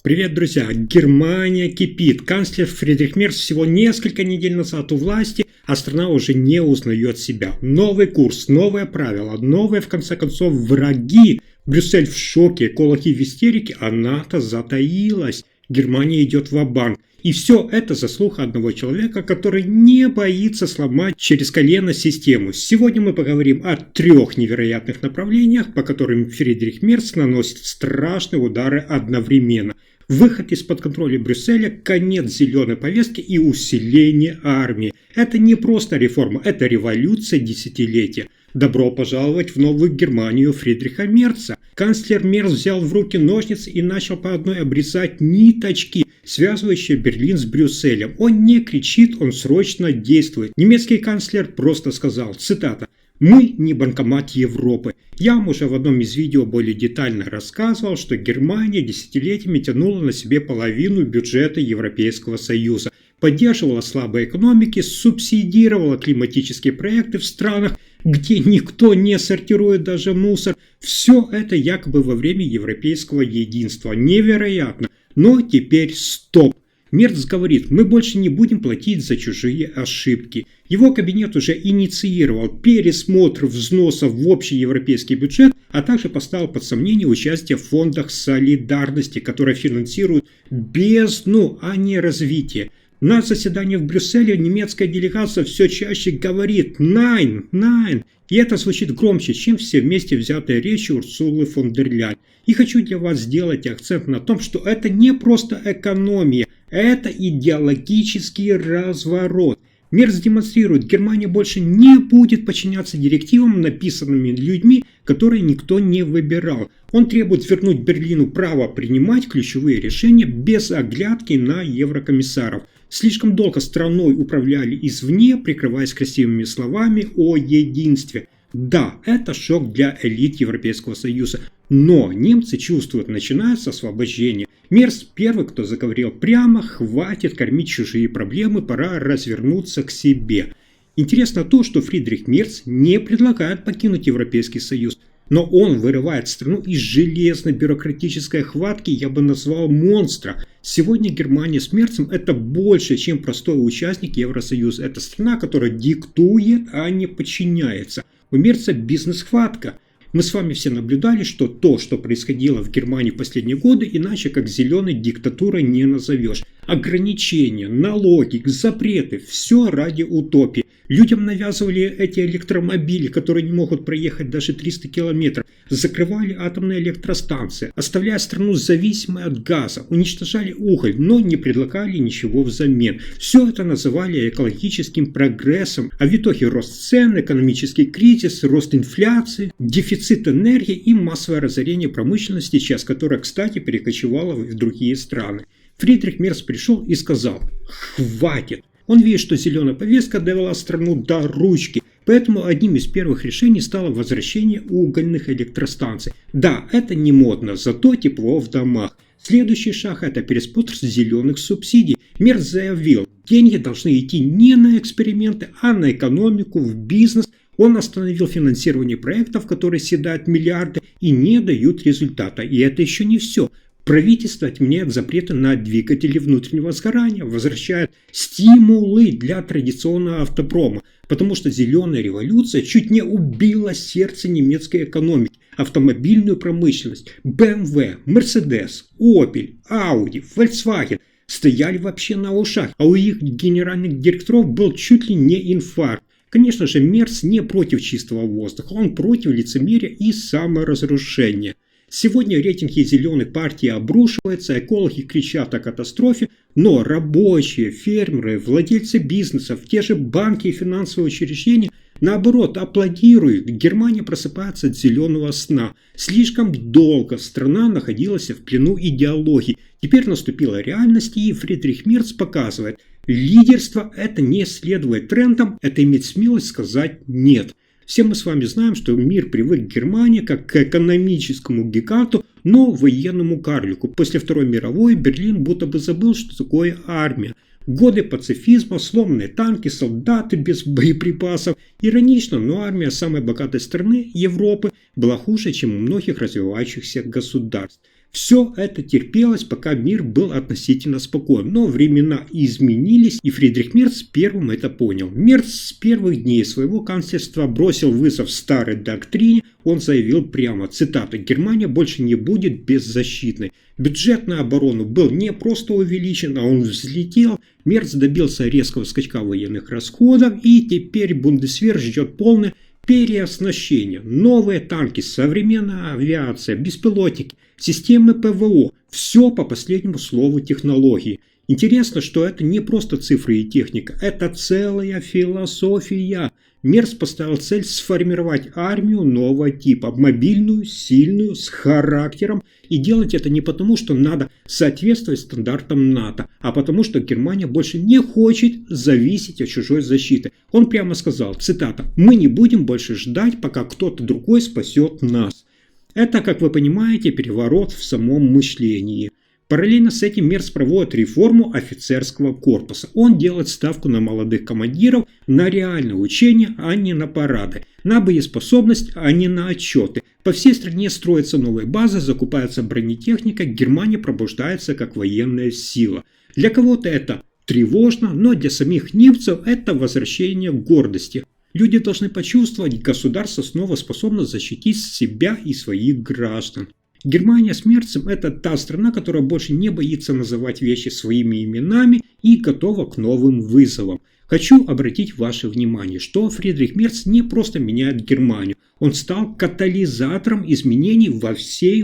Привет, друзья! Германия кипит. Канцлер Фридрих Мерц всего несколько недель назад у власти, а страна уже не узнает себя. Новый курс, новые правила, новые, в конце концов, враги. Брюссель в шоке, экологи в истерике, а НАТО затаилась. Германия идет ва-банк. И все это заслуга одного человека, который не боится сломать через колено систему. Сегодня мы поговорим о 3 невероятных направлениях, по которым Фридрих Мерц наносит страшные удары одновременно. Выход из-под контроля Брюсселя, конец зеленой повестки и усиление армии. Это не просто реформа, это революция десятилетия. Добро пожаловать в новую Германию Фридриха Мерца. Канцлер Мерц взял в руки ножницы и начал по одной обрезать ниточки, связывающие Берлин с Брюсселем. Он не кричит, он срочно действует. Немецкий канцлер просто сказал, цитата: «Мы не банкомат Европы». Я вам уже в одном из видео более детально рассказывал, что Германия десятилетиями тянула на себе половину бюджета Европейского Союза, поддерживала слабые экономики, субсидировала климатические проекты в странах, где никто не сортирует даже мусор. Все это якобы во время европейского единства. Невероятно. Но теперь стоп. Мерц говорит, мы больше не будем платить за чужие ошибки. Его кабинет уже инициировал пересмотр взносов в общий европейский бюджет, а также поставил под сомнение участие в фондах солидарности, которые финансируют бездну, а не развитие. На заседании в Брюсселе немецкая делегация все чаще говорит «Nein, nein», и это звучит громче, чем все вместе взятые речи Урсулы фон дер Ляйен. И хочу для вас сделать акцент на том, что это не просто экономия, это идеологический разворот. Мерц демонстрирует, Германия больше не будет подчиняться директивам, написанными людьми, которые никто не выбирал. Он требует вернуть Берлину право принимать ключевые решения без оглядки на еврокомиссаров. Слишком долго страной управляли извне, прикрываясь красивыми словами о единстве. Да, это шок для элит Европейского Союза, но немцы чувствуют, начинается освобождение. Мерц первый, кто заговорил прямо, хватит кормить чужие проблемы, пора развернуться к себе. Интересно то, что Фридрих Мерц не предлагает покинуть Европейский Союз, но он вырывает страну из железной бюрократической хватки, я бы назвал, монстра. Сегодня Германия с Мерцем это больше, чем простой участник Евросоюза. Это страна, которая диктует, а не подчиняется. У Мерца бизнес-хватка. Мы с вами все наблюдали, что то, что происходило в Германии в последние годы, иначе как зеленой диктатурой не назовешь. Ограничения, налоги, запреты – все ради утопии. Людям навязывали эти электромобили, которые не могут проехать даже 300 километров. Закрывали атомные электростанции, оставляя страну зависимой от газа. Уничтожали уголь, но не предлагали ничего взамен. Все это называли экологическим прогрессом. А в итоге рост цен, экономический кризис, рост инфляции, дефицит энергии и массовое разорение промышленности, часть которой, кстати, перекочевала в другие страны. Фридрих Мерц пришел и сказал «Хватит». Он видит, что зеленая повестка довела страну до ручки, поэтому одним из первых решений стало возвращение угольных электростанций. Да, это не модно, зато тепло в домах. Следующий шаг – это пересмотр зеленых субсидий. Мерц заявил, деньги должны идти не на эксперименты, а на экономику, в бизнес. Он остановил финансирование проектов, которые съедают миллиарды и не дают результата. И это еще не все. Правительство отменяет запреты на двигатели внутреннего сгорания, возвращает стимулы для традиционного автопрома, потому что зеленая революция чуть не убила сердце немецкой экономики, автомобильную промышленность. BMW, Mercedes, Opel, Audi, Volkswagen стояли вообще на ушах, а у их генеральных директоров был чуть ли не инфаркт. Конечно же, Мерц не против чистого воздуха, он против лицемерия и саморазрушения. Сегодня рейтинги зеленой партии обрушиваются, экологи кричат о катастрофе, но рабочие, фермеры, владельцы бизнесов, те же банки и финансовые учреждения, наоборот, аплодируют. Германия просыпается от зеленого сна. Слишком долго страна находилась в плену идеологии. Теперь наступила реальность, и Фридрих Мерц показывает, лидерство – это не следовать трендам, это иметь смелость сказать «нет». Все мы с вами знаем, что мир привык к Германии как к экономическому гиганту, но военному карлику. После Второй мировой Берлин будто бы забыл, что такое армия. Годы пацифизма, сломанные танки, солдаты без боеприпасов. Иронично, но армия самой богатой страны Европы была хуже, чем у многих развивающихся государств. Все это терпелось, пока мир был относительно спокоен, но времена изменились, и Фридрих Мерц первым это понял. Мерц с первых дней своего канцлерства бросил вызов старой доктрине, он заявил прямо, цитата: «Германия больше не будет беззащитной». Бюджет на оборону был не просто увеличен, а он взлетел. Мерц добился резкого скачка военных расходов, и теперь Бундесвер ждет полное переоснащение. Новые танки, современная авиация, беспилотники, системы ПВО. Все по последнему слову технологии. Интересно, что это не просто цифры и техника, это целая философия. Мерц поставил цель сформировать армию нового типа, мобильную, сильную, с характером. И делать это не потому, что надо соответствовать стандартам НАТО, а потому, что Германия больше не хочет зависеть от чужой защиты. Он прямо сказал, цитата: «Мы не будем больше ждать, пока кто-то другой спасет нас». Это, как вы понимаете, переворот в самом мышлении. Параллельно с этим Мерц проводит реформу офицерского корпуса. Он делает ставку на молодых командиров, на реальное учение, а не на парады, на боеспособность, а не на отчеты. По всей стране строятся новые базы, закупается бронетехника, Германия пробуждается как военная сила. Для кого-то это тревожно, но для самих немцев это возвращение гордости. Люди должны почувствовать, государство снова способно защитить себя и своих граждан. Германия с Мерцем – это та страна, которая больше не боится называть вещи своими именами и готова к новым вызовам. Хочу обратить ваше внимание, что Фридрих Мерц не просто меняет Германию, он стал катализатором изменений во всей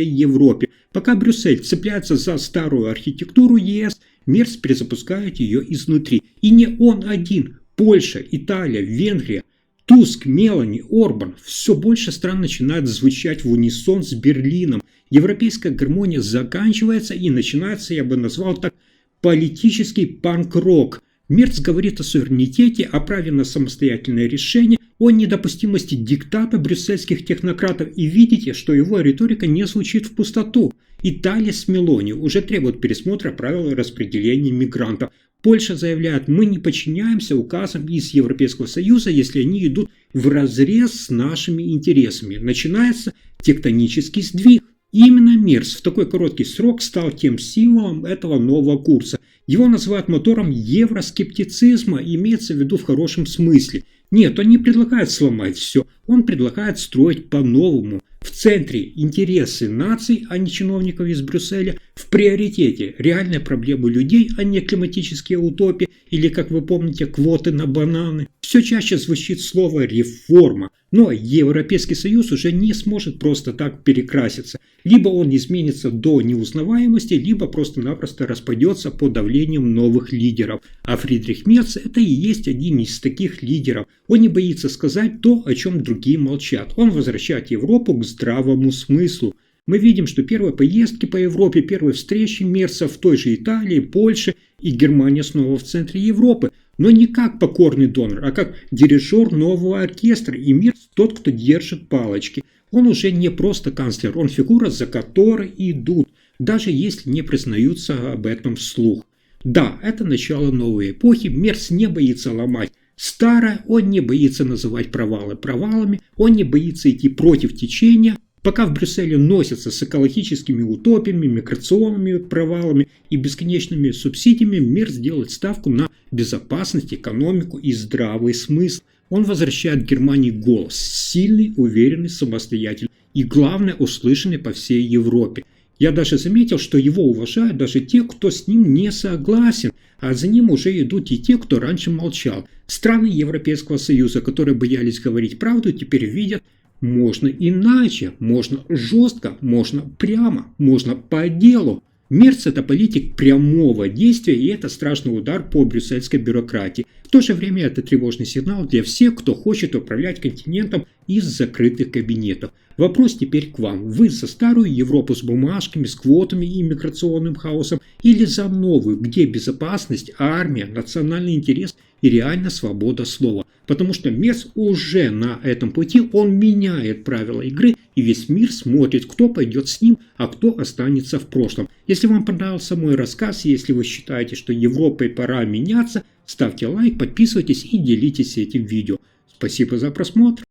Европе. Пока Брюссель цепляется за старую архитектуру ЕС, Мерц перезапускает ее изнутри. И не он один. Польша, Италия, Венгрия, Туск, Мелани, Орбан. Все больше стран начинают звучать в унисон с Берлином. Европейская гармония заканчивается и начинается, я бы назвал так, политический панк-рок. Мерц говорит о суверенитете, о праве на самостоятельное решение, о недопустимости диктата брюссельских технократов, и видите, что его риторика не звучит в пустоту. Италия с Мелони уже требует пересмотра правил распределения мигрантов. Польша заявляет, мы не подчиняемся указам из Европейского Союза, если они идут вразрез с нашими интересами. Начинается тектонический сдвиг. Именно Мерц в такой короткий срок стал тем символом этого нового курса. Его называют мотором евроскептицизма, имеется в виду в хорошем смысле. Нет, он не предлагает сломать все, он предлагает строить по-новому. В центре интересы наций, а не чиновников из Брюсселя, в приоритете реальные проблемы людей, а не климатические утопии или, как вы помните, квоты на бананы. Все чаще звучит слово «реформа», но Европейский Союз уже не сможет просто так перекраситься. Либо он изменится до неузнаваемости, либо просто-напросто распадется под давлением новых лидеров. А Фридрих Мерц – это и есть один из таких лидеров. Он не боится сказать то, о чем другие молчат. Он возвращает Европу к здравому смыслу. Мы видим, что первые поездки по Европе, первые встречи Мерца в той же Италии, Польше, и Германия снова в центре Европы. Но не как покорный донор, а как дирижер нового оркестра, и Мерц тот, кто держит палочки. Он уже не просто канцлер, он фигура, за которой идут, даже если не признаются об этом вслух. Да, это начало новой эпохи, Мерц не боится ломать старое, он не боится называть провалы провалами, он не боится идти против течения. Пока в Брюсселе носятся с экологическими утопиями, миграционными провалами и бесконечными субсидиями, Мерц делает ставку на безопасность, экономику и здравый смысл. Он возвращает Германии голос, сильный, уверенный, самостоятельный и, главное, услышанный по всей Европе. Я даже заметил, что его уважают даже те, кто с ним не согласен, а за ним уже идут и те, кто раньше молчал. Страны Европейского Союза, которые боялись говорить правду, теперь видят, можно иначе, можно жестко, можно прямо, можно по делу. Мерц – это политик прямого действия, и это страшный удар по брюссельской бюрократии. В то же время это тревожный сигнал для всех, кто хочет управлять континентом из закрытых кабинетов. Вопрос теперь к вам. Вы за старую Европу с бумажками, с квотами и миграционным хаосом, или за новую, где безопасность, армия, национальный интерес и реально свобода слова? Потому что Мерц уже на этом пути, он меняет правила игры, и весь мир смотрит, кто пойдет с ним, а кто останется в прошлом. Если вам понравился мой рассказ, если вы считаете, что Европе пора меняться, ставьте лайк, подписывайтесь и делитесь этим видео. Спасибо за просмотр.